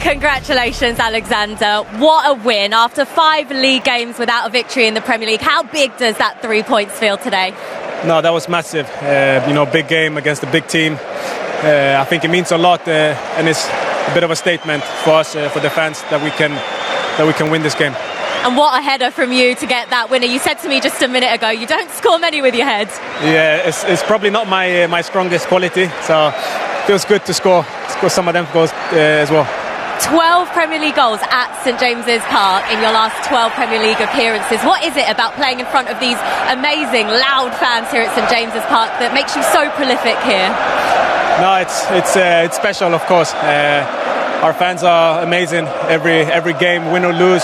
Congratulations, Alexander. What a win. After 5 league games without a victory in the Premier League, how big does that 3 points feel today? No, that was massive. Big game against a big team. I think it means a lot, and it's a bit of a statement for us, for the fans, that we can win this game. And what a header from you to get that winner. You said to me just a minute ago, you don't score many with your head. Yeah, it's probably not my strongest quality, so it feels good to score some of them goals as well. 12 Premier League goals at St James's Park in your last 12 Premier League appearances. What is it about playing in front of these amazing, loud fans here at St James's Park that makes you so prolific here? No, it's special, of course. Our fans are amazing every game, win or lose.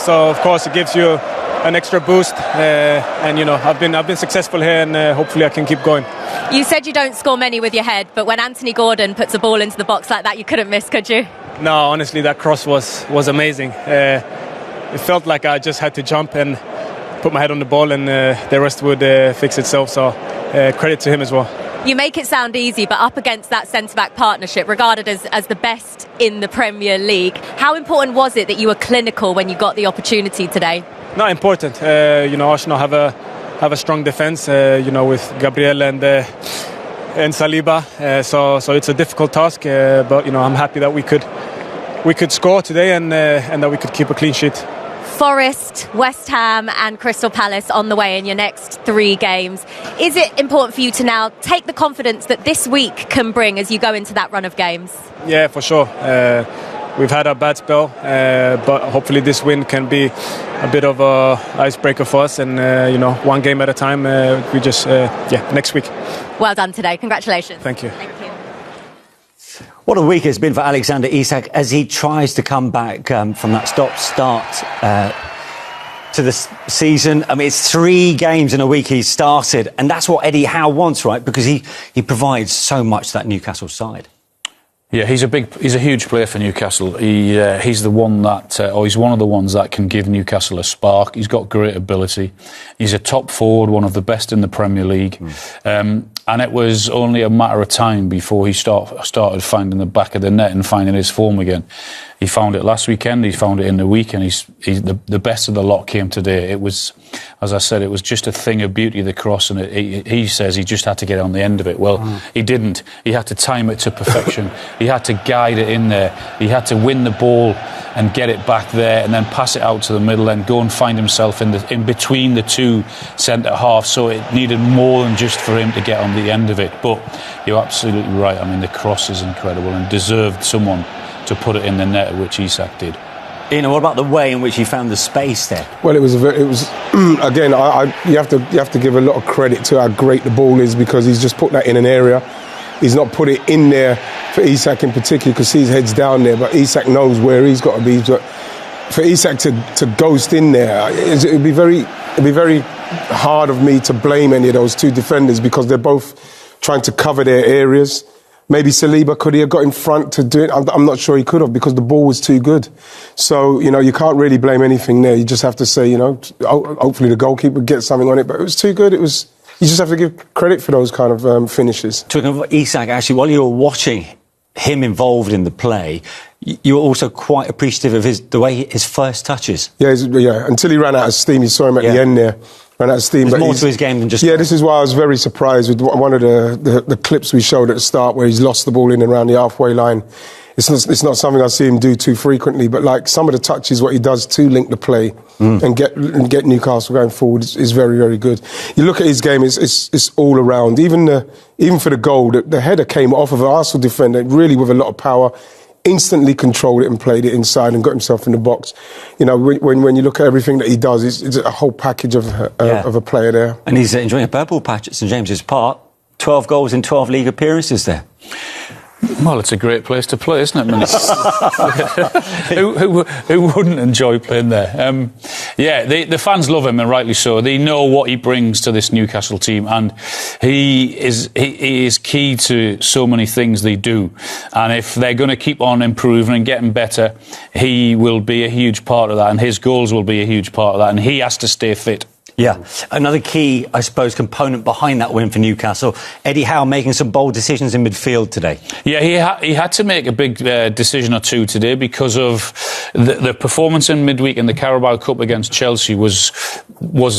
So of course it gives you an extra boost. I've been successful here, and hopefully I can keep going. You said you don't score many with your head, but when Anthony Gordon puts a ball into the box like that, you couldn't miss, could you? No, honestly, that cross was amazing. It felt like I just had to jump and put my head on the ball, and the rest would fix itself. So credit to him as well. You make it sound easy, but up against that centre-back partnership, regarded as the best in the Premier League, how important was it that you were clinical when you got the opportunity today? Not important. Arsenal have a strong defence, with Gabriel and Saliba. So it's a difficult task, but I'm happy that we could score today and that we could keep a clean sheet. Forest, West Ham and Crystal Palace on the way in your next 3 games. Is it important for you to now take the confidence that this week can bring as you go into that run of games? Yeah, for sure. We've had a bad spell, but hopefully this win can be a bit of a icebreaker for us, and one game at a time. We just next week. Well done today. Congratulations. Thank you. Thank you. What a week it's been for Alexander Isak as he tries to come back from that stop-start to the season. I mean, it's 3 games in a week he's started, and that's what Eddie Howe wants, right? Because he provides so much to that Newcastle side. Yeah, he's a huge player for Newcastle. He's the one that, he's one of the ones that can give Newcastle a spark. He's got great ability. He's a top forward, one of the best in the Premier League. And it was only a matter of time before he started finding the back of the net and finding his form again. He found it last weekend. He found it in the week, and the best of the lot came today. It was, as I said, it was just a thing of beauty, the cross, and he says he just had to get on the end of it. Well, he didn't. He had to time it to perfection. He had to guide it in there. He had to win the ball and get it back there, and then pass it out to the middle, and go and find himself in between the 2 centre halves. So it needed more than just for him to get on the end of it. But you're absolutely right. I mean, the cross is incredible and deserved someone to put it in the net, which Isak did. What about the way in which he found the space there? Well, it was again. You have to give a lot of credit to how great the ball is, because he's just put that in an area. He's not put it in there for Isak in particular, because his head's down there. But Isak knows where he's got to be. But for Isak to ghost in there, it'd be very hard of me to blame any of those 2 defenders, because they're both trying to cover their areas. Maybe Saliba, could he have got in front to do it? I'm not sure he could have, because the ball was too good. So, you can't really blame anything there. You just have to say, hopefully the goalkeeper gets something on it. But it was too good. You just have to give credit for those kind of finishes. Talking about Isak, actually, while you were watching him involved in the play, you were also quite appreciative of his first touches. Yeah, until he ran out of steam. You saw him at the end there. Ran out of steam. There's more to his game than just... Yeah, this is why I was very surprised with one of the clips we showed at the start, where he's lost the ball in and around the halfway line. It's not something I see him do too frequently, but like some of the touches, what he does to link the play and get Newcastle going forward is very, very good. You look at his game; it's all around. Even for the goal, the header came off of an Arsenal defender, really with a lot of power. Instantly controlled it and played it inside and got himself in the box. When you look at everything that he does, it's a whole package of a player there. And he's enjoying a purple patch at St James's Park. 12 goals in 12 league appearances there. Well, it's a great place to play, isn't it? Who wouldn't enjoy playing there? The fans love him, and rightly so. They know what he brings to this Newcastle team, and he is key to so many things they do. And if they're going to keep on improving and getting better, he will be a huge part of that, and his goals will be a huge part of that, and he has to stay fit. Yeah, another key, I suppose, component behind that win for Newcastle, Eddie Howe making some bold decisions in midfield today. Yeah, he had to make a big decision or two today because of the performance in midweek in the Carabao Cup against Chelsea was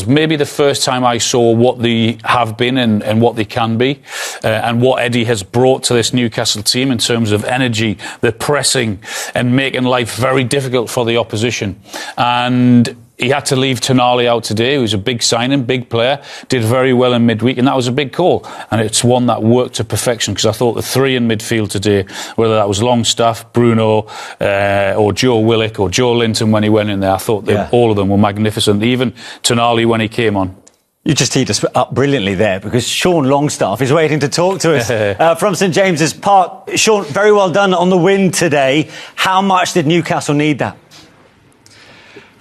maybe the first time I saw what they have been and what they can be, and what Eddie has brought to this Newcastle team in terms of energy, the pressing and making life very difficult for the opposition. And he had to leave Tonali out today, who's a big signing, big player, did very well in midweek, and that was a big call. And it's one that worked to perfection, because I thought the three in midfield today, whether that was Longstaff, Bruno, or Joe Willock, or Joe Linton when he went in there, I thought all of them were magnificent, even Tonali when he came on. You just teed us up brilliantly there, because Sean Longstaff is waiting to talk to us from St James's Park. Sean, very well done on the win today. How much did Newcastle need that?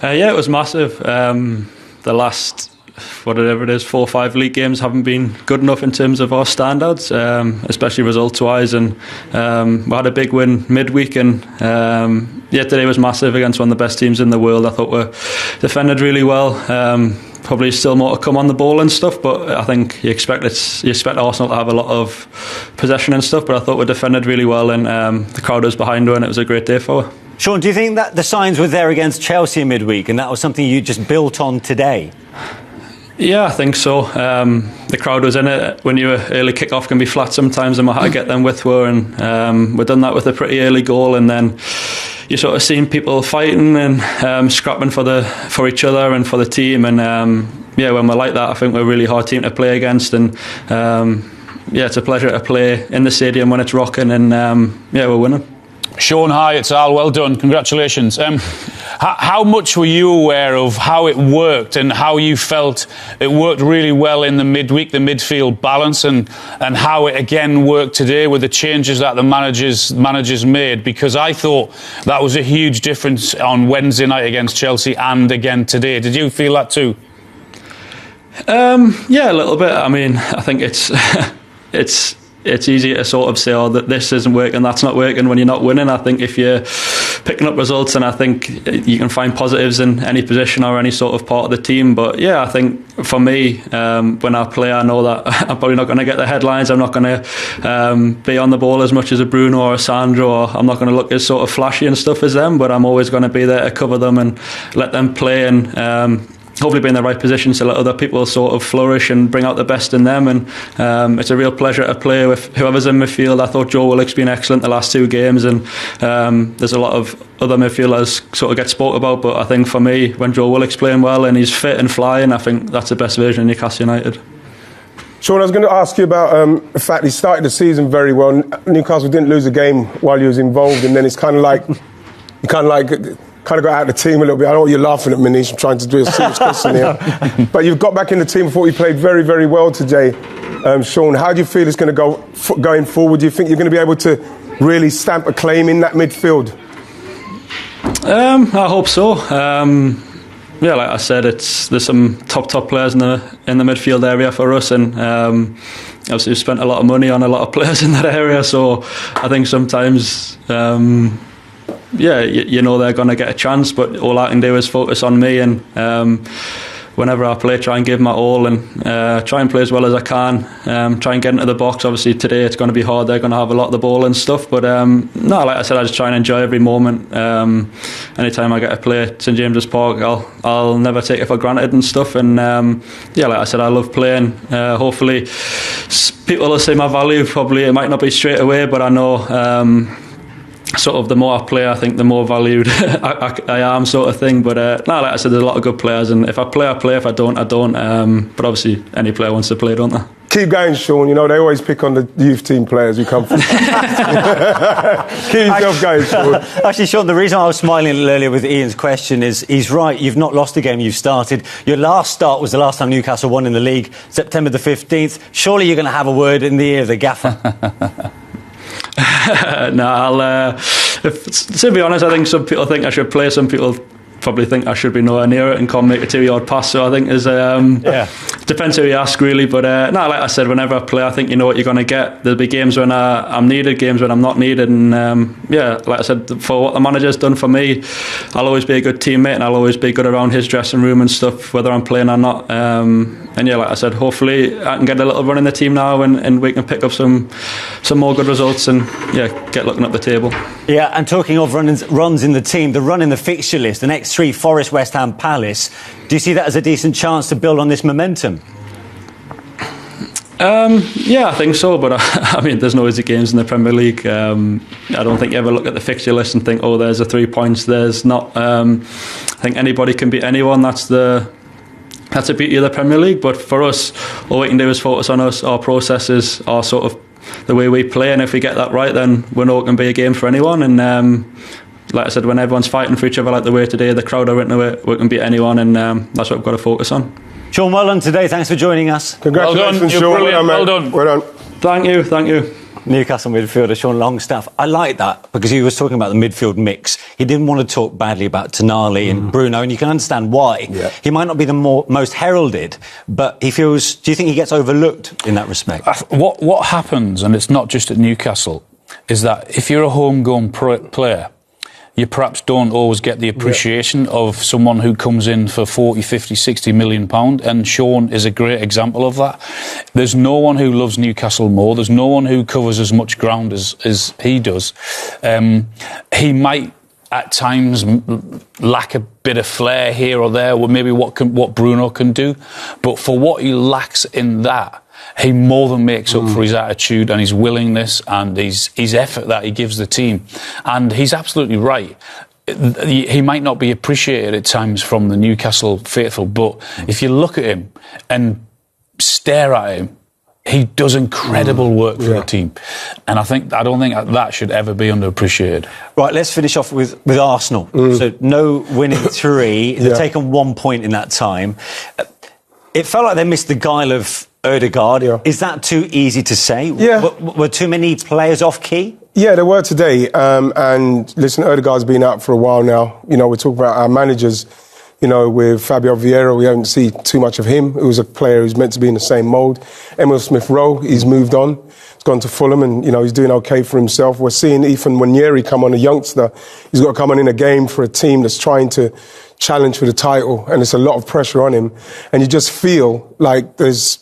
Yeah, it was massive. The last, whatever it is, 4 or 5 league games haven't been good enough in terms of our standouts, especially results-wise. And we had a big win midweek, and today was massive against one of the best teams in the world. I thought we defended really well. Probably still more to come on the ball and stuff, but I think you expect Arsenal to have a lot of possession and stuff. But I thought we defended really well, and the crowd was behind her, and it was a great day for her. Sean, do you think that the signs were there against Chelsea midweek, and that was something you just built on today? Yeah, I think so. The crowd was in it. When you early kick-off can be flat sometimes, and we had to get them with her, and we've done that with a pretty early goal, and then you sort of seen people fighting and scrapping for each other and for the team, and when we're like that, I think we're a really hard team to play against, and it's a pleasure to play in the stadium when it's rocking, and we're winning. Sean, hi, it's Al. Well done. Congratulations. How much were you aware of how it worked and how you felt it worked really well in the midweek, the midfield balance, and how it again worked today with the changes that the managers made? Because I thought that was a huge difference on Wednesday night against Chelsea and again today. Did you feel that too? Yeah, a little bit. I mean, I think it's easy to sort of say, that this isn't working, that's not working when you're not winning. I think if you're picking up results, and I think you can find positives in any position or any sort of part of the team. But yeah, I think for me, when I play, I know that I'm probably not going to get the headlines. I'm not going to be on the ball as much as a Bruno or a Sandro, or I'm not going to look as sort of flashy and stuff as them, but I'm always going to be there to cover them and let them play, and hopefully be in the right position so let other people sort of flourish and bring out the best in them. And it's a real pleasure to play with whoever's in midfield. I thought Joe Willock's been excellent the last 2 games, and there's a lot of other midfielders sort of get spoke about, but I think for me, when Joe Willock's playing well and he's fit and flying, I think that's the best version of Newcastle United. Sean, I was going to ask you about the fact he started the season very well. Newcastle didn't lose a game while he was involved, and then it's kind of like got out of the team a little bit. I know you're laughing at Manish. I'm trying to do a serious question here. But you've got back in the team. I thought you played very, very well today. Sean, how do you feel it's going to go going forward? Do you think you're going to be able to really stamp a claim in that midfield? I hope so. Like I said, there's some top players in the midfield area for us, and obviously we've spent a lot of money on a lot of players in that area. So I think sometimes you know they're going to get a chance, but all I can do is focus on me, and whenever I play, try and give my all, and try and play as well as I can, try and get into the box. Obviously today it's going to be hard, they're going to have a lot of the ball and stuff, but like I said, I just try and enjoy every moment. Anytime I get to play at St James's Park, I'll never take it for granted and stuff, and like I said, I love playing. Hopefully people will see my value. Probably it might not be straight away, but I know sort of the more I play, I think the more valued I am, sort of thing. But like I said, there's a lot of good players, and if I play, I play. If I don't, I don't. But obviously, any player wants to play, don't they? Keep going, Sean. You know, they always pick on the youth team players who come from. Keep yourself going, Sean. Actually, Sean, the reason I was smiling earlier with Ian's question is he's right. You've not lost a game you've started. Your last start was the last time Newcastle won in the league, September the 15th. Surely you're going to have a word in the ear of the gaffer. No, to be honest, I think some people think I should play. Some people probably think I should be nowhere near it and can't make a 2-yard pass. So I think depends who you ask really. But no, like I said, whenever I play, I think you know what you're going to get. There'll be games when I'm needed, games when I'm not needed, and like I said, for what the manager's done for me, I'll always be a good teammate and I'll always be good around his dressing room and stuff, whether I'm playing or not. And yeah, like I said, hopefully I can get a little run in the team now and we can pick up some more good results and get looking up the table. Yeah, and talking of runs in the team, the run in the fixture list, the next 3, Forest, West Ham, Palace, do you see that as a decent chance to build on this momentum? I think so, but I mean, there's no easy games in the Premier League. I don't think you ever look at the fixture list and think, oh, there's a 3 points. There's not. I think anybody can beat anyone. That's the beauty of the Premier League. But for us, all we can do is focus on us, our processes, our sort of the way we play, and if we get that right, then we know it can be a game for anyone. And like I said, when everyone's fighting for each other like the way today, the crowd are into it, we can beat anyone, and that's what we've got to focus on. Sean, well done today. Thanks for joining us. Congratulations, Sean. Well done. Well done. Thank you. Newcastle midfielder Sean Longstaff. I like that because he was talking about the midfield mix. He didn't want to talk badly about Tonali and Bruno, and you can understand why. Yeah. He might not be the most heralded, but he feels... Do you think he gets overlooked in that respect? What happens, and it's not just at Newcastle, is that if you're a homegrown player, you perhaps don't always get the appreciation of someone who comes in for 40, 50, 60 million pound, and Sean is a great example of that. There's no one who loves Newcastle more. There's no one who covers as much ground as he does. He might at times lack a bit of flair here or there, or maybe what Bruno can do, but for what he lacks in that, he more than makes up for his attitude and his willingness and his effort that he gives the team. And he's absolutely right. He might not be appreciated at times from the Newcastle faithful, but if you look at him and stare at him, he does incredible work for the team. And I don't think that should ever be underappreciated. Right, let's finish off with Arsenal. So no winning 3. They've taken 1 point in that time. It felt like they missed the guile of Ødegaard. Yeah. Is that too easy to say? Yeah. Were too many players off key? Yeah, there were today. And listen, Ødegaard's been out for a while now. You know, we're talking about our managers. You know, with Fabio Vieira, we haven't seen too much of him. He was a player who's meant to be in the same mould. Emil Smith-Rowe, he's moved on. He's gone to Fulham and, you know, he's doing okay for himself. We're seeing Ethan Nwaneri come on, a youngster. He's got to come on in a game for a team that's trying to challenge for the title, and there's a lot of pressure on him. And you just feel like there's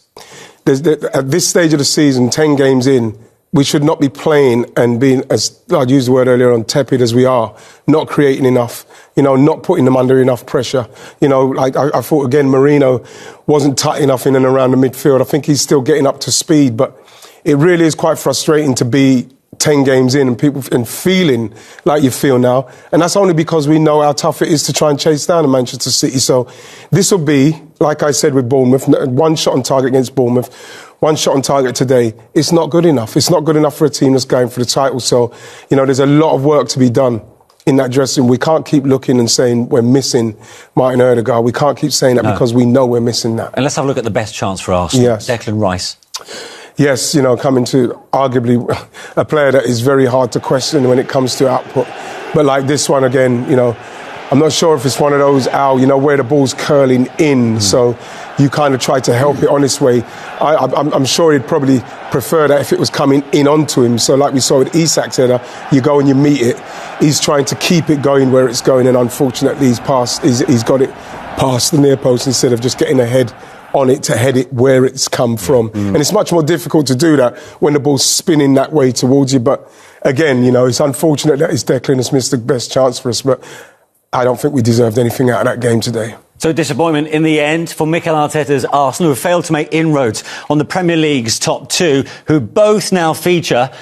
at this stage of the season, 10 games in, we should not be playing and being, as I used the word earlier on, tepid as we are, not creating enough, you know, not putting them under enough pressure. You know, like I thought, again, Marino wasn't tight enough in and around the midfield. I think he's still getting up to speed, but it really is quite frustrating to be 10 games in and feeling like you feel now. And that's only because we know how tough it is to try and chase down Manchester City. So this will be, like I said with Bournemouth, 1 shot on target against Bournemouth, 1 shot on target today. It's not good enough. It's not good enough for a team that's going for the title. So, you know, there's a lot of work to be done in that dressing room. We can't keep looking and saying we're missing Martin Ødegaard. We can't keep saying that because we know we're missing that. And let's have a look at the best chance for Arsenal. Yes. Declan Rice. Yes, you know, coming to arguably a player that is very hard to question when it comes to output. But like this one again, you know, I'm not sure if it's one of those, you know, where the ball's curling in. So you kind of try to help it on this way. I'm sure he'd probably prefer that if it was coming in onto him. So like we saw with Isak's header, you go and you meet it. He's trying to keep it going where it's going, and unfortunately he's got it past the near post instead of just getting ahead on it to head it where it's come from. And it's much more difficult to do that when the ball's spinning that way towards you. But again, you know, it's unfortunate that his Declan has missed the best chance for us, but I don't think we deserved anything out of that game today. So disappointment in the end for Mikel Arteta's Arsenal, who failed to make inroads on the Premier League's top 2, who both now feature